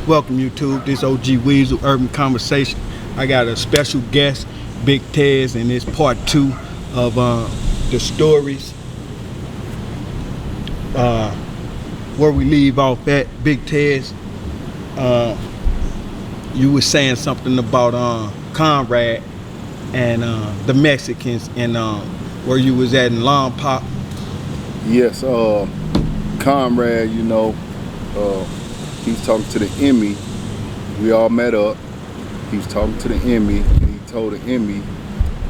Welcome YouTube, this OG Weasel Urban Conversation. I got a special guest, Big Tez, and it's part 2 of the stories. Where we leave off at, Big Tez, you were saying something about Conrad and the Mexicans and where you was at in Long Pop. Yes, Conrad, he was talking to the Emmy. We all met up. He was talking to the Emmy, and he told the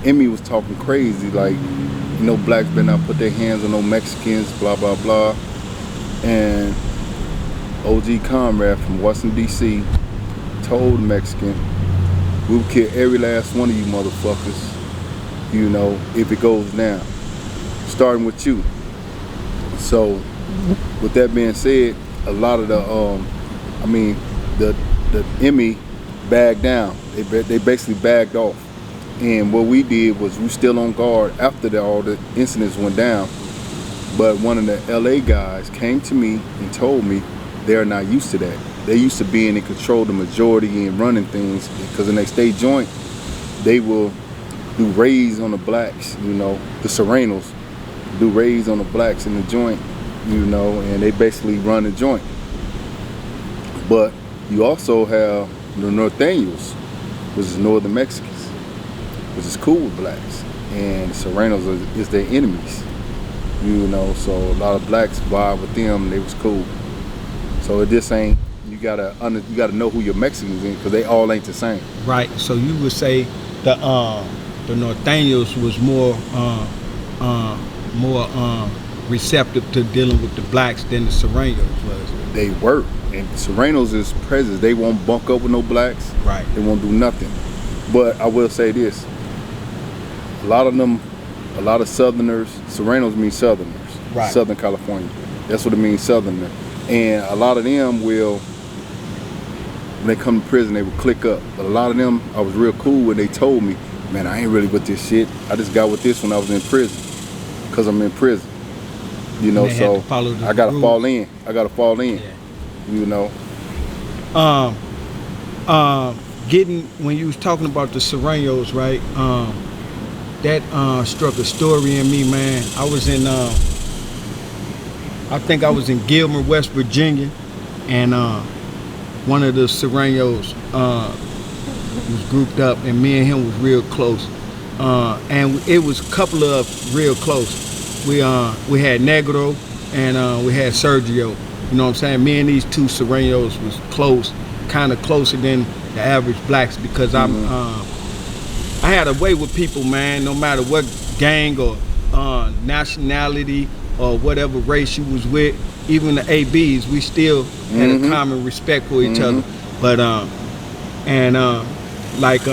Emmy was talking crazy, like, blacks better not put their hands on no Mexicans, blah, blah, blah. And OG Conrad from Washington, D.C. told the Mexican, we'll kill every last one of you motherfuckers, if it goes down, starting with you. So, with that being said, a lot of the Emmy bagged down. They basically bagged off. And what we did was we still on guard after all the incidents went down. But one of the LA guys came to me and told me they're not used to that. They're used to being in control of the majority and running things, because in their state joint, they will do raids on the blacks, the Serranos do raids on the blacks in the joint, and they basically run the joint. But you also have the Norteños, which is Northern Mexicans, which is cool with blacks, and the Serranos is their enemies, so a lot of blacks vibe with them, and they was cool. So it just ain't, you gotta know who your Mexicans in, because they all ain't the same. Right. So you would say the Norteños was more receptive to dealing with the blacks than the Serranos was. They were. And Serranos is presence. They won't bunk up with no blacks. Right. They won't do nothing. But I will say this. A lot of Southerners, Serranos mean Southerners. Right. Southern California. That's what it means, Southerner. And a lot of them will, when they come to prison, they will click up. But a lot of them, I was real cool when they told me, man, I ain't really with this shit. I just got with this when I was in prison. Because I'm in prison. So I gotta fall in. Yeah. When you was talking about the Serranos, right? That struck a story in me, man. I think I was in Gilmer, West Virginia, and one of the Serranos was grouped up, and me and him was real close. And it was a couple of real close. We had Negro and we had Sergio. You know what I'm saying? Me and these two Serranos was close, kind of closer than the average blacks, because I had a way with people, man. No matter what gang or nationality or whatever race you was with, even the ABs, we still had a common respect for each other. But like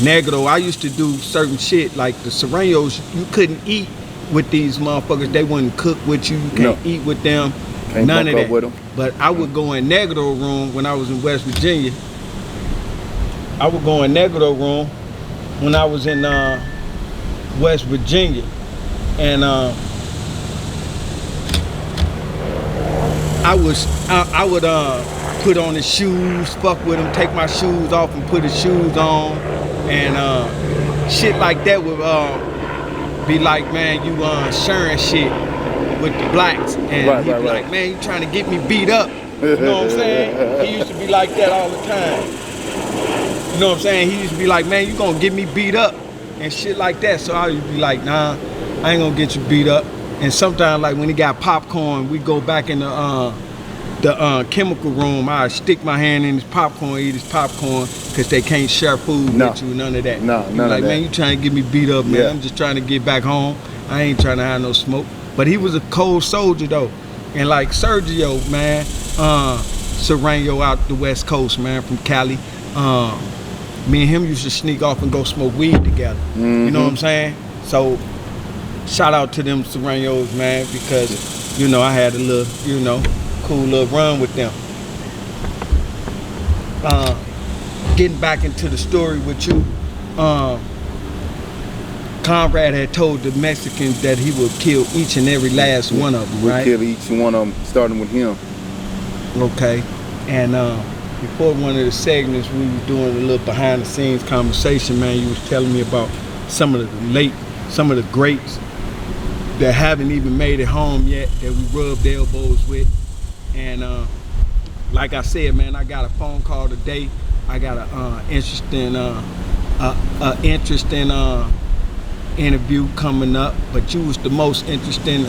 Negro, I used to do certain shit like the Serranos. You couldn't eat with these motherfuckers. They wouldn't cook with you. You can't eat with them. Can't none of that. With them. But I would go in Negro room when I was in West Virginia. I would go in Negro room when I was in West Virginia, and I would put on his shoes, fuck with him, take my shoes off and put his shoes on, and shit like that would be like, man, you sharing shit with the blacks, and he'd be like, man, you trying to get me beat up. You know what I'm saying? He used to be like that all the time. You know what I'm saying? He used to be like, man, you gonna get me beat up and shit like that. So I would be like, nah, I ain't gonna get you beat up. And sometimes, like when he got popcorn, we go back in the chemical room. I stick my hand in his popcorn, eat his popcorn, because they can't share food with you, none of that. No, none of that. Like, man, you trying to get me beat up, man. I'm just trying to get back home. I ain't trying to have no smoke. But he was a cold soldier, though. And like Sergio, man, Serrano out the West Coast, man, from Cali. Me and him used to sneak off and go smoke weed together. You know what I'm saying? So, shout out to them Serranos, man, because, I had a little, cool little run with them. Getting back into the story with you, Conrad had told the Mexicans that he would kill each and every last one of them, right? We'll kill each one of them, starting with him. Okay. And before one of the segments, we were doing a little behind the scenes conversation, man. You was telling me about some of the greats that haven't even made it home yet, that we rubbed elbows with. And like I said, man, I got a phone call today. I got an interesting interview coming up, but you was the most interesting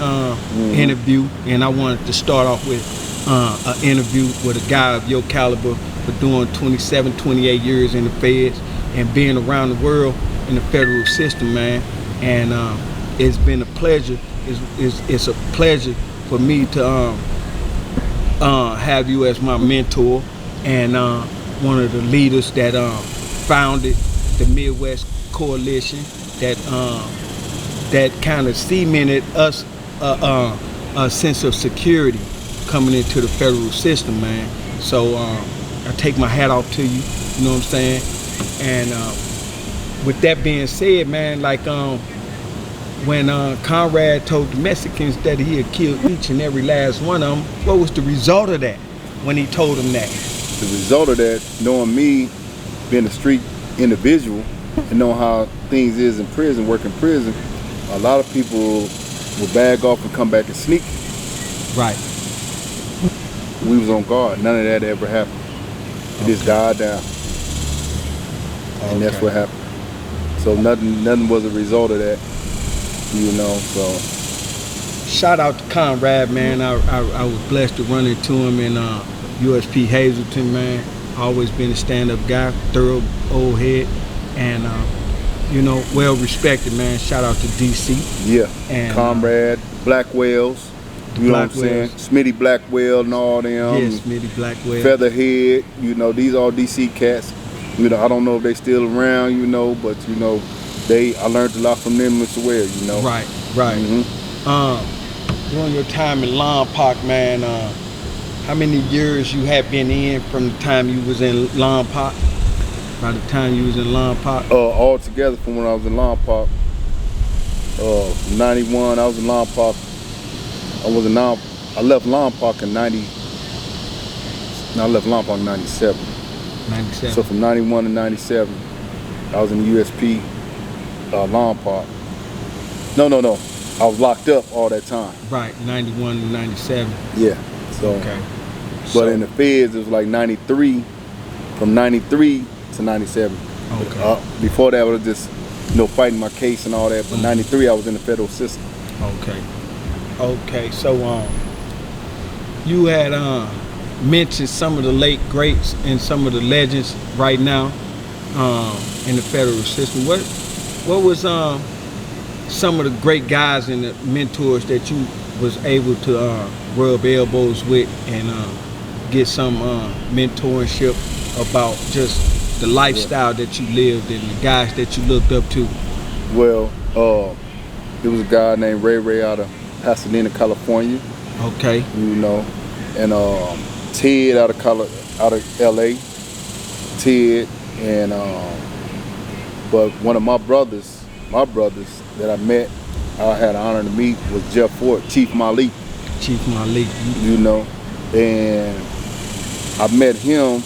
interview, and I wanted to start off with an interview with a guy of your caliber for doing 27, 28 years in the feds and being around the world in the federal system, man. And it's been a pleasure. It's a pleasure for me to have you as my mentor and one of the leaders that founded the Midwest Coalition, that kind of cemented us a sense of security coming into the federal system, man. So I take my hat off to you, you know what I'm saying? And with that being said, man, like when Conrad told the Mexicans that he had killed each and every last one of them, what was the result of that when he told them that? The result of that, knowing me, being a street individual, and knowing how things is in prison, working prison, a lot of people will bag off and come back and sneak. Right. We was on guard. None of that ever happened. It just died down. And that's what happened. So nothing was a result of that, you know, so. Shout out to Conrad, man. I was blessed to run into him in USP Hazleton, man. Always been a stand-up guy, thorough old head, and you know, well respected, man. Shout out to DC. Yeah, and Conrad, Blackwells, you know what I'm saying? Smitty Blackwell and all them. Yeah, Smitty Blackwell. Featherhead, you know, these all DC cats. You know, I don't know if they still around, you know, but you know, I learned a lot from them as well, you know. Right. During your time in Lompoc, man, how many years you had been in from the time you was in Lompoc? By the time you was in Lompoc? All together from when I was in Lompoc. 91, I was in Lompoc. I left Lompoc in 90. No, I left Lompoc in 97. 97. So from 91 to 97, I was in the USP, Lompoc. No. I was locked up all that time. Right, 91 to 97. Yeah. So. Okay. But in the feds, it was like 93, from 93 to 97. Okay. Before that, I was just, you know, fighting my case and all that. But 93, I was in the federal system. Okay. So you had mentioned some of the late greats and some of the legends right now in the federal system. What was some of the great guys and the mentors that you was able to rub elbows with and get some mentorship about just the lifestyle that you lived and the guys that you looked up to? Well, there was a guy named Ray out of Pasadena, California. Okay. You know, and Ted out of LA. Ted and but one of my brothers that I met, I had the honor to meet, was Jeff Ford, Chief Malik. Chief Malik. You know, and I met him,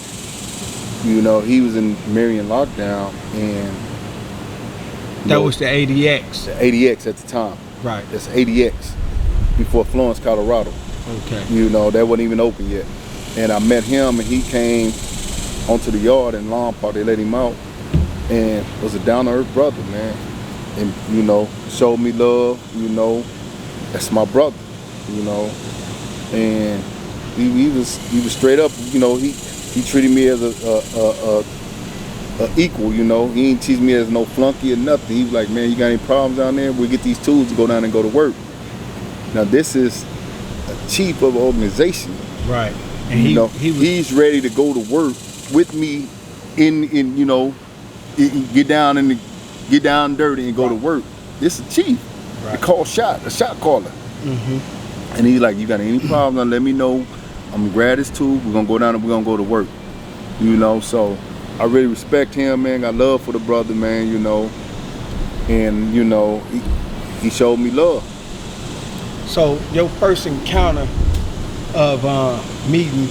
you know, he was in Marion lockdown, and that was the ADX. The ADX at the time. Right. That's ADX, before Florence, Colorado. Okay. You know, that wasn't even open yet. And I met him, and he came onto the yard in Lompoc. They let him out, and was a down-to-earth brother, man. And, you know, showed me love, you know. That's my brother, you know. And he was straight up, you know, he treated me as a equal, you know. He didn't teach me as no flunky or nothing. He was like, man, you got any problems down there? We'll get these tools to go down and go to work. Now this is a chief of an organization. Right. And he's ready to go to work with me in you know, get down dirty and go to work. This is a chief. Right. They call a shot caller. Mm-hmm. And he's like, you got any problems, now let me know. I'm gonna grab this tool, we're gonna go down and we're gonna go to work. You know, so I really respect him, man. Got love for the brother, man, you know. And, you know, he showed me love. So your first encounter of meeting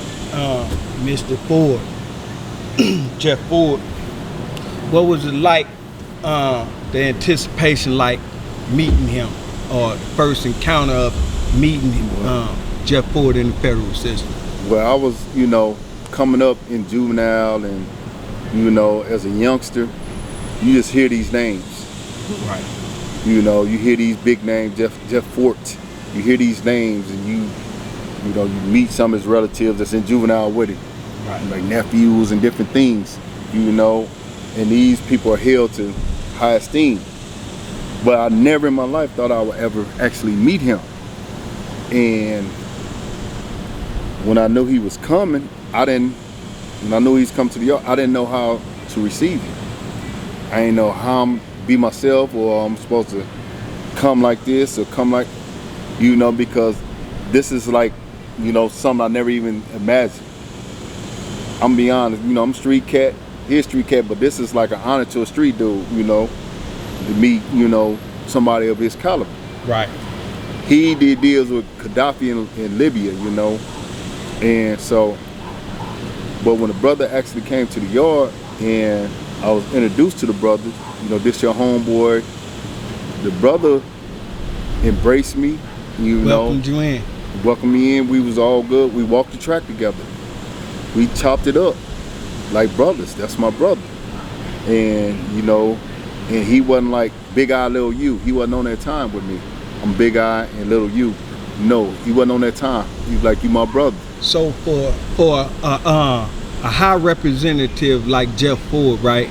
Mr. Ford, Jeff Ford, what was it like, the anticipation like meeting him, or first encounter of meeting Jeff Ford in the federal system? Well, I was, coming up in juvenile, and, as a youngster, you just hear these names. Right. You hear these big names, Jeff Fort. You hear these names, and you meet some of his relatives that's in juvenile with him. Right. Like nephews and different things, and these people are held to high esteem. But I never in my life thought I would ever actually meet him. And when I knew he was coming, when I knew he was coming to the yard, I didn't know how to receive him. I didn't know how I'm be myself, or I'm supposed to come like this or come like, because this is like, something I never even imagined. I'm be honest, I'm street cat, he's street cat, but this is like an honor to a street dude, to meet, somebody of his caliber. Right. He did deals with Gaddafi in Libya, and so, but when the brother actually came to the yard and I was introduced to the brother, this your homeboy, the brother embraced me, Welcomed you in. Welcomed me in, we was all good, we walked the track together. We chopped it up like brothers. That's my brother. And, and he wasn't like Big Eye, Little U. He wasn't on that time with me. I'm Big Eye and Little U. No, he wasn't on that time. He was like, you my brother. So for a high representative like Jeff Ford, right?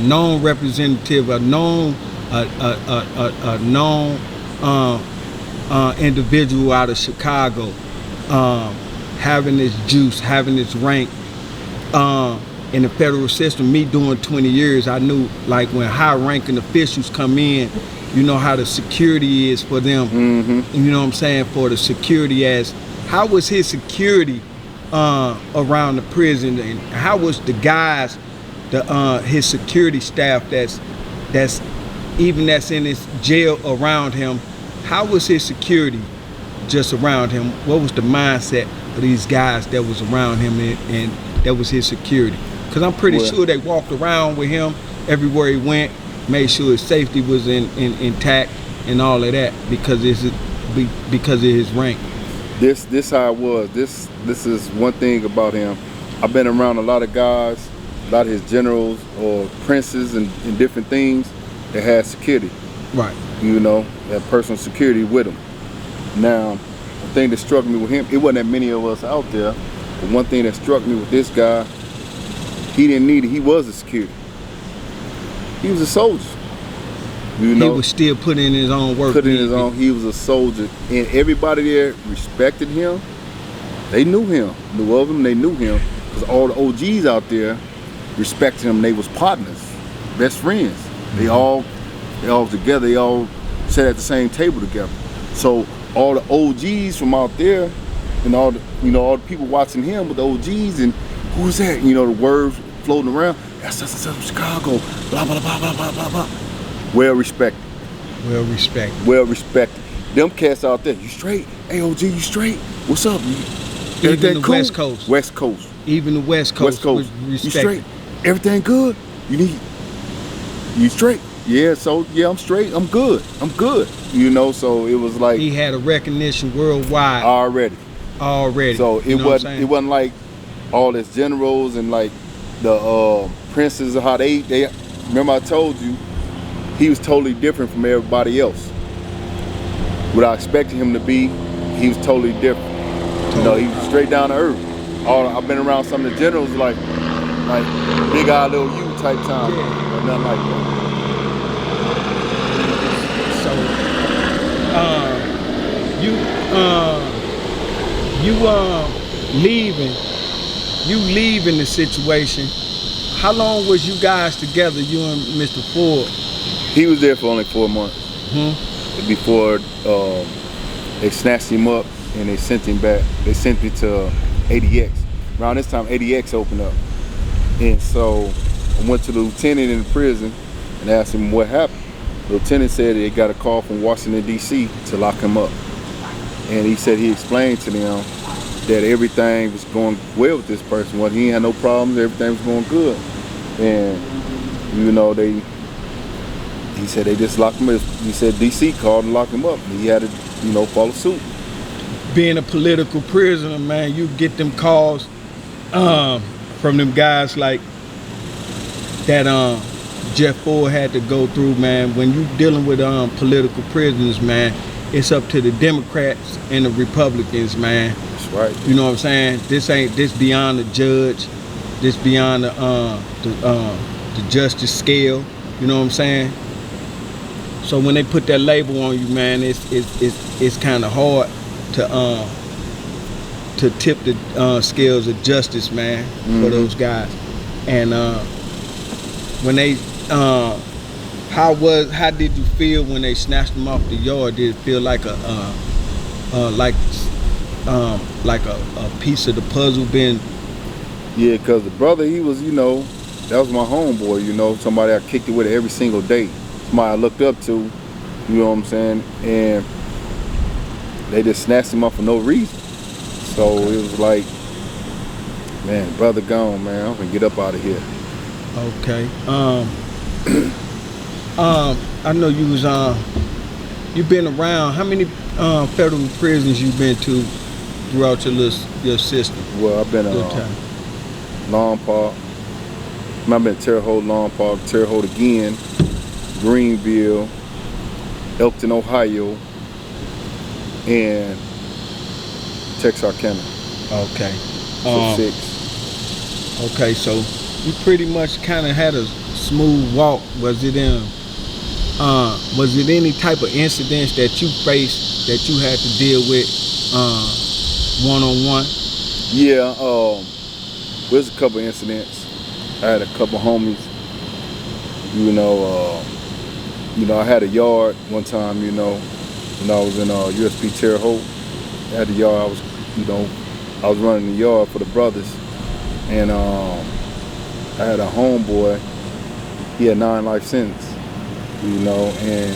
Known representative, a known individual out of Chicago, having his juice, having his rank in the federal system. Me doing 20 years, I knew like when high-ranking officials come in, how the security is for them. Mm-hmm. You know what I'm saying? For the security, how was his security around the prison, and how was the guys, his security staff that's in his jail around him? How was his security just around him? What was the mindset of these guys that was around him and that was his security? Because I'm pretty sure they walked around with him everywhere he went, made sure his safety was intact and all of that because of his rank. This how it was. This is one thing about him. I've been around a lot of guys, a lot of his generals or princes and different things that had security. Right. That personal security with him. Now, the thing that struck me with him, it wasn't that many of us out there, but one thing that struck me with this guy, he didn't need it. He was a security. He was a soldier. He was still putting in his own work. He was a soldier. And everybody there respected him. They knew him. Knew of him, they knew him. Because all the OGs out there respected him. They was partners, best friends. They all together, they all sat at the same table together. So all the OGs from out there and all the people watching him with the OGs, and who's that? The words floating around, that's from Chicago, blah, blah, blah, blah, blah, blah, blah. Well respected. Them cats out there, you straight? Hey, OG, you straight? What's up? Even the cool? West Coast. West Coast. Even the West Coast. Was you straight? Everything good? You straight? Yeah, so yeah, I'm straight. I'm good. So it was like he had a recognition worldwide already. So it wasn't like all this generals and like the princes, how they remember I told you he was totally different from everybody else. What I expected him to be, he was totally different. He was straight down to earth. I've been around some of the generals like Big Eye, Little U type time, but nothing like that. You leaving the situation. How long was you guys together, you and Mr. Ford? He was there for only 4 months. Mm-hmm. Before they snatched him up and they sent him back. They sent me to ADX. Around this time, ADX opened up. And so I went to the lieutenant in the prison and asked him what happened. The lieutenant said they got a call from Washington, D.C. to lock him up. And he said he explained to them that everything was going well with this person. Well, he ain't had no problems. Everything was going good, and you know he said they just locked him up. He said DC called and locked him up. And he had to, follow suit. Being a political prisoner, man, you get them calls from them guys like that Jeff Ford had to go through, man. When you dealing with political prisoners, man, it's up to the Democrats and the Republicans, man. That's right. You know what I'm saying? This beyond the judge. This beyond the justice scale. You know what I'm saying? So when they put that label on you, man, it's kind of hard to tip the scales of justice, man, for those guys. And when they how did you feel when they snatched them off the yard? Did it feel like a piece of the puzzle being? Yeah, because the brother, he was, that was my homeboy, somebody I kicked it with every single day. Somebody I looked up to, you know what I'm saying? And they just snatched him up for no reason. So it was like, man, brother gone, man. I'm gonna get up out of here. Okay. I know you was you been around. How many federal prisons you been to throughout your system? Well, I've been Long Park. I've been Terre Haute, Long Park, Terre Haute again, Greenville, Elkton, Ohio, and Texarkana. Okay. So 6. Okay, so you pretty much kind of had a smooth walk. Was it any type of incidents that you faced that you had to deal with one-on-one? Yeah, there's a couple incidents. I had a couple homies, I had a yard one time, when I was in USP Terre Haute. I had the yard, I was running the yard for the brothers, and I had a homeboy. He had 9 life sentence, and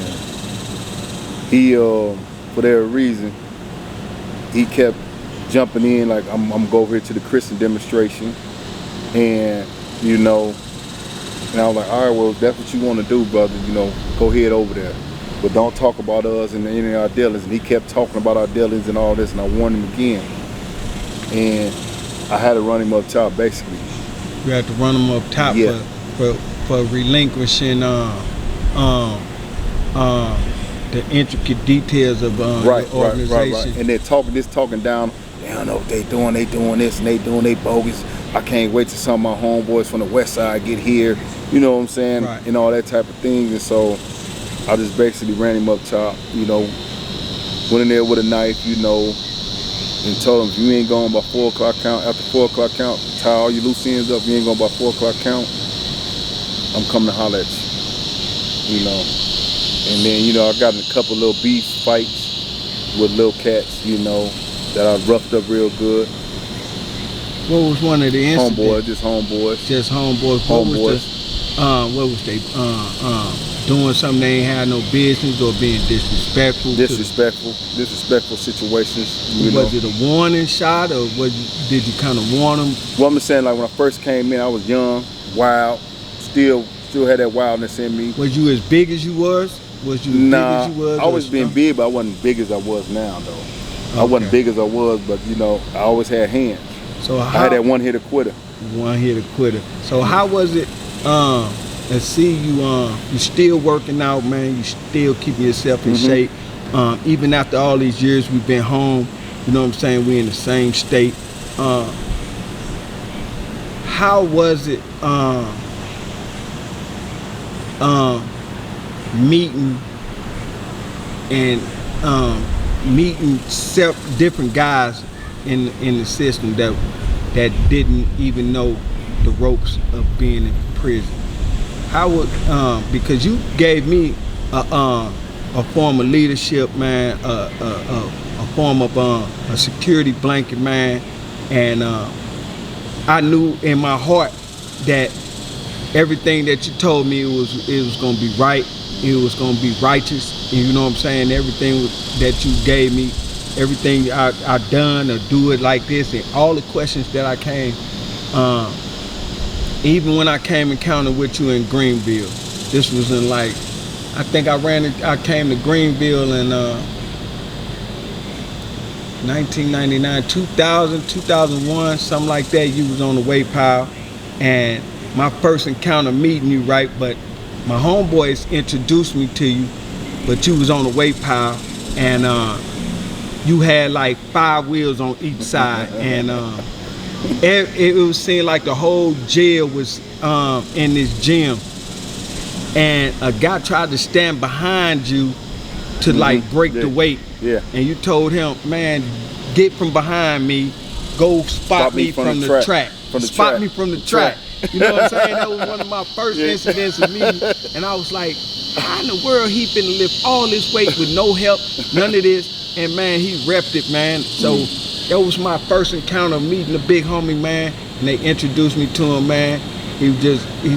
he, for whatever reason, he kept jumping in like, I'm gonna go over here to the Christian demonstration, and and I was like, all right, well, if that's what you want to do, brother, go ahead over there, but don't talk about us and any of our dealings. And he kept talking about our dealings and all this, and I warned him again, and I had to run him up top, basically. You had to run him up top, yeah, for relinquishing the intricate details of the organization. Right. And they're talking down. They don't know what they doing this and they doing they bogus. I can't wait till some of my homeboys from the west side get here. You know what I'm saying? Right. And all that type of things. And so I just basically ran him up top, went in there with a knife, and told him, if you ain't going by 4 o'clock count, after 4 o'clock count, tie all your loose ends up, you ain't going by 4 o'clock count, I'm coming to holler at you. And then, I got in a couple little beef fights with little cats, that I roughed up real good. What was one of the incidents? Homeboys. Just homeboys. What was they doing something they ain't had no business, or being disrespectful? Disrespectful situations. Was it a warning shot, or did you kind of warn them? Well, I'm saying, like, when I first came in, I was young, wild, still had that wildness in me. Was you as big as you was? Was you big as you was? I always been big, but I wasn't big as I was now, though. Okay. I wasn't big as I was, but I always had hands. So I had that one-hitter quitter. One-hitter quitter. So how was it? Let's see, you still working out, man. You still keeping yourself in shape. Even after all these years we've been home, you know what I'm saying? We're in the same state. How was it meeting different guys in the system that didn't even know the ropes of being in prison? How would because you gave me a form of leadership, man, a form of a security blanket, man, and I knew in my heart that everything that you told me it was gonna be right, it was gonna be righteous, and you know what I'm saying, everything that you gave me everything I done or do it like this, and all the questions that I came, even when I came encountered with you in Greenville. This was in like, I think I came to Greenville in 1999, 2000, 2001, something like that. You was on the weight pile, and my first encounter meeting you, right? But my homeboys introduced me to you, but you was on the weight pile, and you had like 5 wheels on each side, and it was seemed like the whole jail was in this gym, and a guy tried to stand behind you to like break the weight. Yeah. And you told him, man, get from behind me, go spot me from the track. Spot me from the track. You know what I'm saying? That was one of my first incidents of me. And I was like, how in the world he finna lift all this weight with no help, none of this? And man, he repped it, man. So that was my first encounter meeting the big homie, man. And they introduced me to him, man. He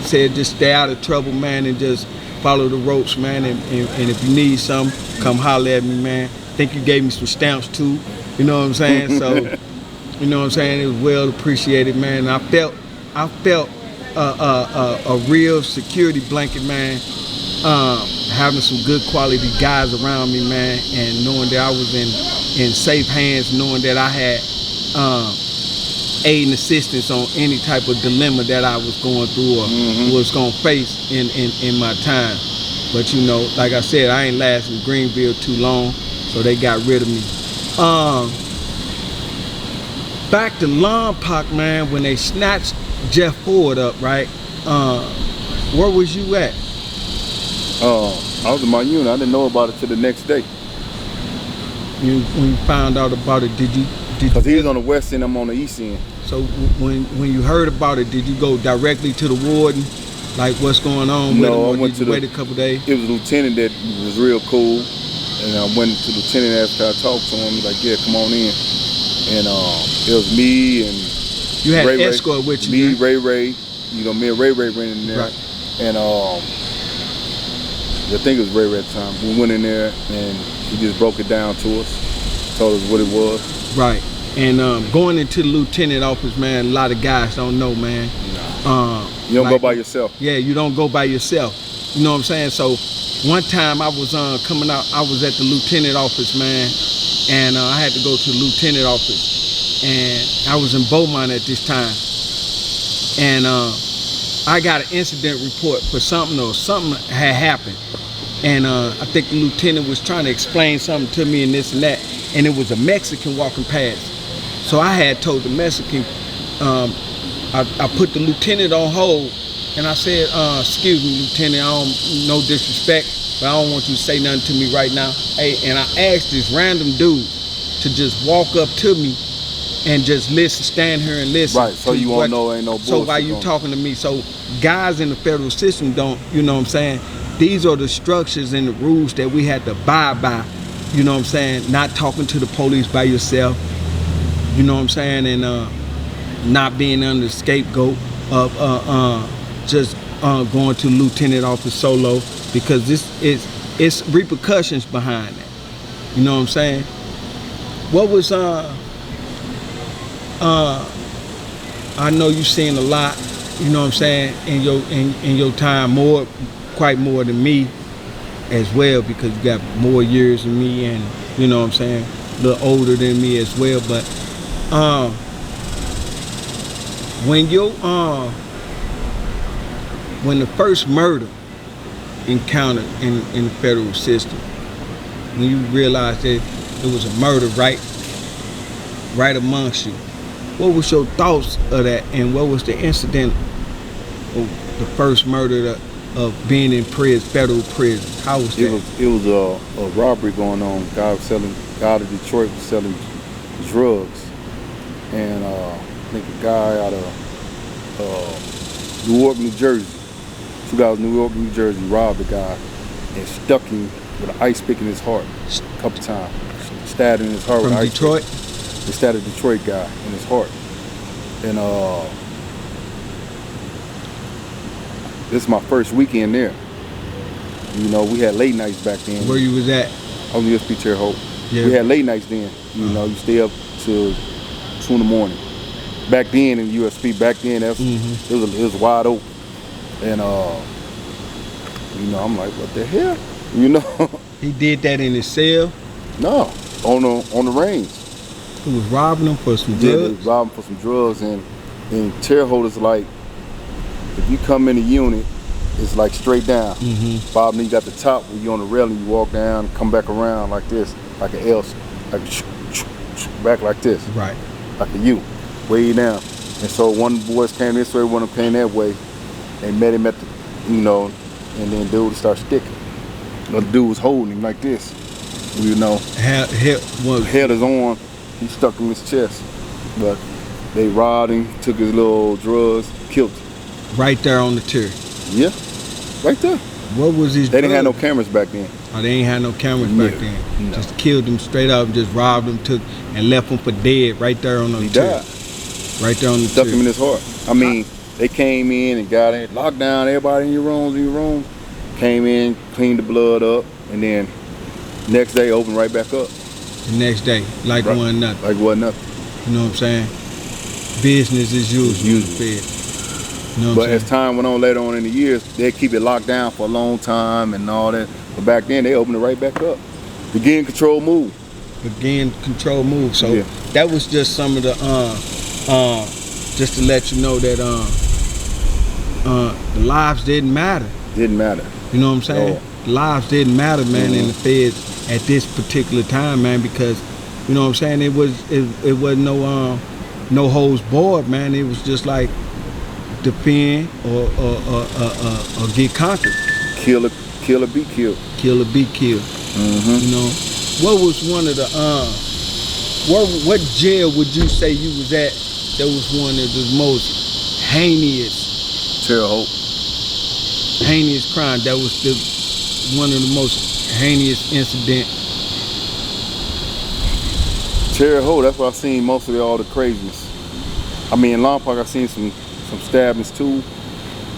said, just stay out of trouble, man, and just follow the ropes, man. And if you need something, come holler at me, man. I think you gave me some stamps too. You know what I'm saying? So, you know what I'm saying? It was well appreciated, man. And I felt a real security blanket, man. Having some good quality guys around me, man, and knowing that I was in safe hands, knowing that I had aid and assistance on any type of dilemma that I was going through or was gonna face in my time. But you know, like I said, I ain't lasted in Greenville too long, so they got rid of me. Back to Lompoc, man, when they snatched Jeff Ford up, right? Where was you at? I was in my unit. I didn't know about it till the next day. When you found out about it, did you? Because he was on the west end, I'm on the east end. So when you heard about it, did you go directly to the warden? Like, what's going on with him? No, I went did to you wait a couple days? It was a lieutenant that was real cool. And I went to the lieutenant after I talked to him. He was like, yeah, come on in. And it was me and you had Ray, escort with you. Me, Ray, you know, me and Ray went in there. Right. And I think it was Ray at the time. We went in there and he just broke it down to us, told us what it was. Right. And going into the lieutenant office, man, a lot of guys don't know, man. You don't go by yourself. Yeah, you don't go by yourself. You know what I'm saying? So one time I was coming out, I was at the lieutenant office, man, and I had to go to the lieutenant office, and I was in Beaumont at this time, and I got an incident report for something had happened, and I think the lieutenant was trying to explain something to me and this and that, and it was a Mexican walking past. So I had told the Mexican, I put the lieutenant on hold, and I said, excuse me, Lieutenant, no disrespect, but I don't want you to say nothing to me right now. Hey, and I asked this random dude to just walk up to me and just listen, stand here and listen. Right, so you won't know ain't no bullshit. So while you talking to me, so guys in the federal system don't, you know what I'm saying? These are the structures and the rules that we had to abide by, you know what I'm saying? Not talking to the police by yourself, you know what I'm saying? And not being under the scapegoat of just going to lieutenant office solo, because it's repercussions behind that. You know what I'm saying? What was I know you've seen a lot, you know what I'm saying, in your time, quite more than me as well, because you got more years than me, and you know what I'm saying, a little older than me as well. But when the first murder encountered in the federal system, when you realized that it was a murder right amongst you, what was your thoughts of that, and what was the incident of the first murder of being in prison, federal prison? How was that? It was a robbery going on. Guy out of Detroit was selling drugs, and I think a guy out of Newark, New Jersey. 2 guys in Newark, New Jersey robbed a guy and stuck him with an ice pick in his heart a couple times. Stabbed in his heart with an ice Detroit? pick. They stabbed a Detroit guy in his heart. And this is my first weekend there. You know, we had late nights back then. Where you was at? I was in USP Terre Haute. Yeah. We had late nights then. You know, you stay up till 2 in the morning. Back then in USP, it was wide open. And you know, I'm like, what the hell? You know? He did that in his cell? No, on the range. He was robbing them for some drugs? Yeah, they was robbing for some drugs, and Terre Haute is like, if you come in the unit, it's like straight down. Bob, then you got the top where you on the railing, you walk down, come back around like this, like an L, like back like this. Right. Like a U, way down. And so one of the boys came this way, one of them came that way. They met him at the, you know, and then dude started sticking. The dude was holding him like this, you know. Held his arm, he stuck him in his chest. But they robbed him, took his little drugs, killed him. Right there on the tier? Yeah, right there. What was his They didn't have no cameras back then. Oh, they ain't had no cameras back then? No. Just killed him straight up, just robbed him, took, and left him for dead right there on the tier. He died. Right there on the Stuck tier. him in his heart. I mean, they came in and got it, locked down everybody in your rooms. Came in, cleaned the blood up, and then next day opened right back up. The next day, like right. wasn't nothing. Like wasn't nothing. You know what I'm saying? Business as usual. You know what But as time went on later on in the years, they keep it locked down for a long time and all that. But back then, they opened it right back up. Again, control move. Again, control move. So yeah. That was just some of the just to let you know that the lives didn't matter. Didn't matter. You know what I'm saying? No. Lives didn't matter, man, in the feds at this particular time, man, because you know what I'm saying, it wasn't no holds barred, man. It was just like defend or get conquered. Kill or be killed. Kill or be killed. You know, what was one of the what jail would you say you was at that was one of the most heinous? Terre Haute. Heinous crime. That was one of the most heinous incident. Terre Haute. That's where I seen most of all the craziness. I mean, in Long Park I seen some stabbings too,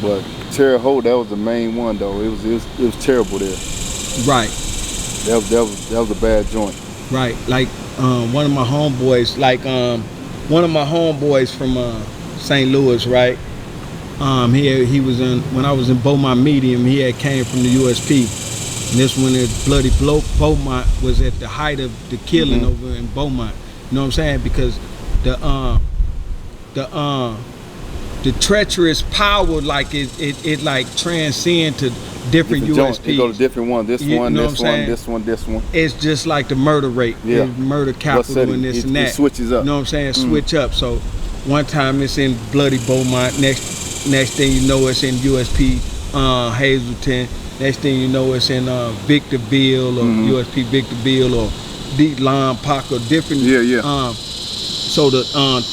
but Terre Haute, that was the main one though. It was terrible there. Right. That was a bad joint. Right. Like one of my homeboys, from St. Louis, right? He was when I was in Beaumont Medium, he had came from the USP. And this when the bloody Beaumont was at the height of the killing over in Beaumont. You know what I'm saying? Because the treacherous power, like it like transcend to different USPs. You go to different ones. This one. It's just like the murder rate, murder capital, and this and that. It switches up. You know what I'm saying? Switch up. So one time it's in bloody Beaumont. Next thing you know, it's in USP Hazleton. Next thing you know, it's in Victorville or USP Victorville or Deep Line Park or different. So the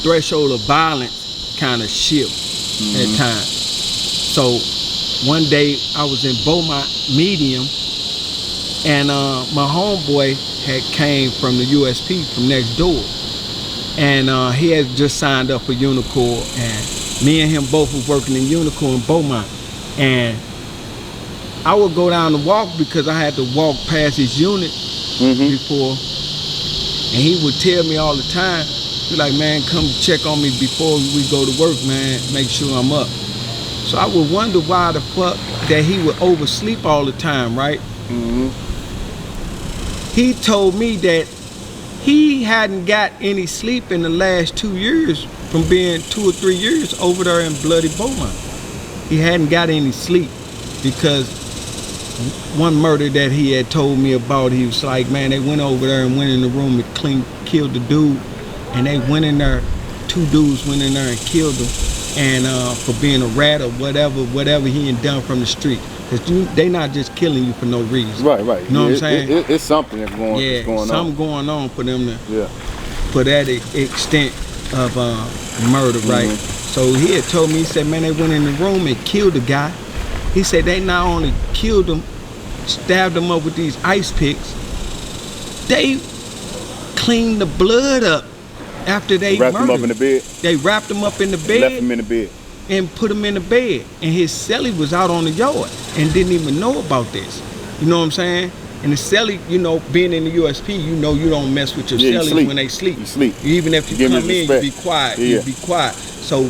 threshold of violence kind of shift at times. So one day I was in Beaumont Medium, and my homeboy had came from the USP from next door, and he had just signed up for Unicor, and me and him both were working in Unicor in Beaumont, and I would go down to walk because I had to walk past his unit before, and he would tell me all the time, he like, man, come check on me before we go to work, man, make sure I'm up. So I would wonder why the fuck that he would oversleep all the time, right? He told me that he hadn't got any sleep in the last 2 years from being 2 or 3 years over there in bloody Beaumont. He hadn't got any sleep because one murder that he had told me about, he was like, man, they went over there and went in the room and killed the dude, and they went in there, 2 dudes went in there and killed him, and for being a rat or whatever he had done from the street. Cause they not just killing you for no reason. Right. You know what I'm saying? It's something that's going on. Something going on for them to, for that extent of murder, right? So he had told me, he said, man, they went in the room and killed the guy. He said they not only killed him, stabbed him up with these ice picks, they cleaned the blood up after they wrapped murdered him up in the bed. They wrapped him up in the bed. Left him in the bed. And put him in the bed. And his cellie was out on the yard and didn't even know about this. You know what I'm saying? And the celly, you know, being in the USP, you know, you don't mess with your Yeah, you cellies sleep. when they sleep. You sleep. Even if you Give 'em come in, you respect. be quiet. Yeah. You be quiet. So